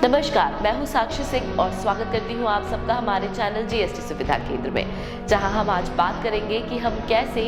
नमस्कार, मैं हूं साक्षी सिंह और स्वागत करती हूं आप सबका हमारे चैनल जीएसटी सुविधा केंद्र में, जहां हम आज बात करेंगे कि हम कैसे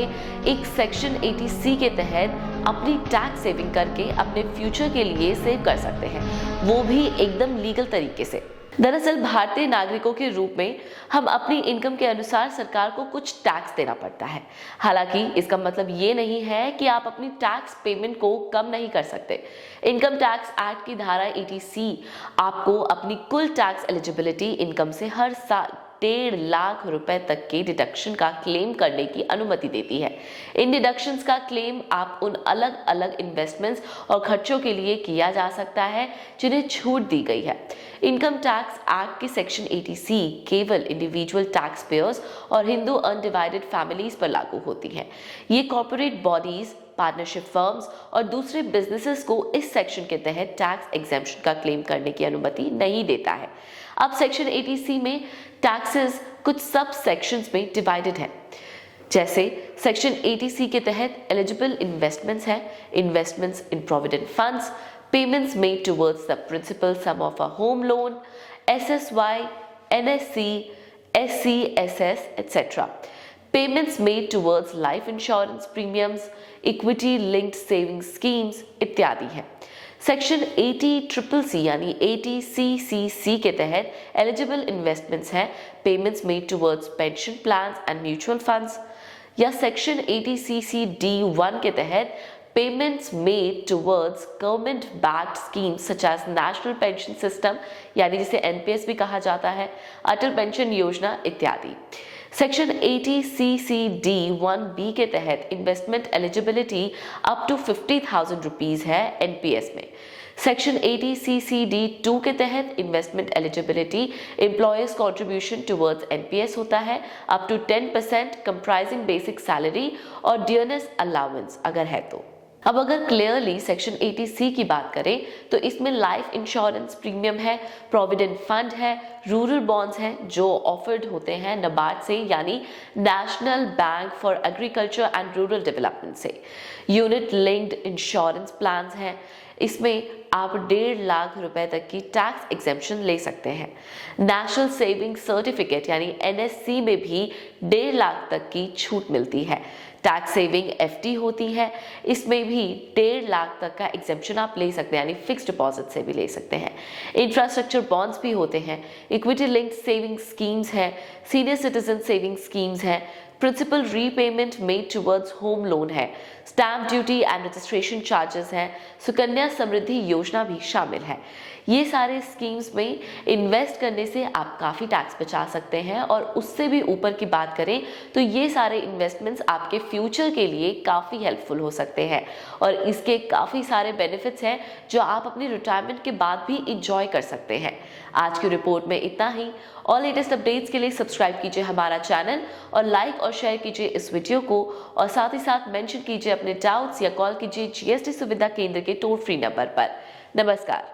एक सेक्शन 80C के तहत अपनी टैक्स सेविंग करके अपने फ्यूचर के लिए सेव कर सकते हैं, वो भी एकदम लीगल तरीके से। दरअसल भारतीय नागरिकों के रूप में हम अपनी इनकम के अनुसार सरकार को कुछ टैक्स देना पड़ता है। हालांकि इसका मतलब ये नहीं है कि आप अपनी टैक्स पेमेंट को कम नहीं कर सकते। इनकम टैक्स एक्ट की धारा 80C आपको अपनी कुल टैक्स एलिजिबिलिटी इनकम से हर साल 1.5 लाख रुपए तक के डिडक्शन का क्लेम करने की अनुमति देती है। इन डिडक्शंस का क्लेम आप उन अलग अलग इन्वेस्टमेंट्स और खर्चों के लिए किया जा सकता है जिन्हें छूट दी गई है। इनकम टैक्स एक्ट की सेक्शन 80C केवल इंडिविजुअल टैक्स पेयर्स और हिंदू अनडिवाइडेड फैमिलीज पर लागू होती है। ये कॉर्पोरेट बॉडीज, पार्टनरशिप फर्म्स और दूसरे बिजनेसेस को इस सेक्शन के तहत टैक्स एग्जेम्पशन का क्लेम करने की अनुमति नहीं देता है। अब सेक्शन 80C में टैक्सेस कुछ सब सेक्शंस में डिवाइडेड है। जैसे सेक्शन 80C के तहत एलिजिबल इन्वेस्टमेंट्स हैं, investments in provident funds, payments made towards the principal sum of a home loan, SSY, NSC, SC, SS, etc. Payments made towards life insurance premiums, equity linked savings schemes इत्यादि है। Section 80CCC यानी 80CCC के तहत eligible investments हैं, payments made towards pension plans and mutual funds, या section 80CCD1 के तहत payments made towards government backed schemes such as national pension system यानी जिसे NPS भी कहा जाता है, अटल पेंशन योजना इत्यादि। सेक्शन 80CCD1B के तहत investment eligibility up to 50,000 rupees है NPS में। सेक्शन 80CCD2 के तहत investment eligibility employer's contribution towards NPS होता है up to 10% comprising basic salary और डियरनेस अलाउंस अगर है तो। अब अगर क्लियरली सेक्शन 80C की बात करें तो इसमें लाइफ इंश्योरेंस प्रीमियम है, प्रोविडेंट फंड है, रूरल बॉन्ड्स हैं जो ऑफर्ड होते हैं NABARD से यानी national bank for agriculture and rural development से, यूनिट लिंक्ड इंश्योरेंस प्लान्स हैं, इसमें आप 1.5 लाख रुपए तक की टैक्स एग्जेम्पशन ले सकते हैं। नेशनल सेविंग सर्टिफिकेट यानी NSC में भी 1.5 लाख तक की छूट मिलती है। टैक्स सेविंग FD होती है, इसमें भी 1.5 लाख तक का एग्जेम्पशन आप ले सकते हैं यानी फिक्स डिपॉजिट से भी ले सकते हैं। इंफ्रास्ट्रक्चर बॉन्ड्स भी होते हैं, इक्विटी लिंक्ड सेविंग स्कीम्स हैं, सीनियर सिटीजन सेविंग स्कीम्स हैं, principal repayment made towards home loan है, stamp duty and registration charges हैं, सुकन्या समृद्धि योजना भी शामिल है। ये सारे स्कीम्स में इन्वेस्ट करने से आप काफ़ी टैक्स बचा सकते हैं और उससे भी ऊपर की बात करें तो ये सारे इन्वेस्टमेंट्स आपके फ्यूचर के लिए काफ़ी हेल्पफुल हो सकते हैं और इसके काफ़ी सारे बेनिफिट्स हैं जो आप अपनी रिटायरमेंट के बाद भी इंजॉय कर सकते हैं। आज की रिपोर्ट में इतना ही। और लेटेस्ट अपडेट्स के लिए सब्सक्राइब कीजिए हमारा चैनल और लाइक और शेयर कीजिए इस वीडियो को और साथ ही साथ मेंशन कीजिए अपने डाउट्स या कॉल कीजिए GST सुविधा केंद्र के टोल फ्री नंबर पर। नमस्कार।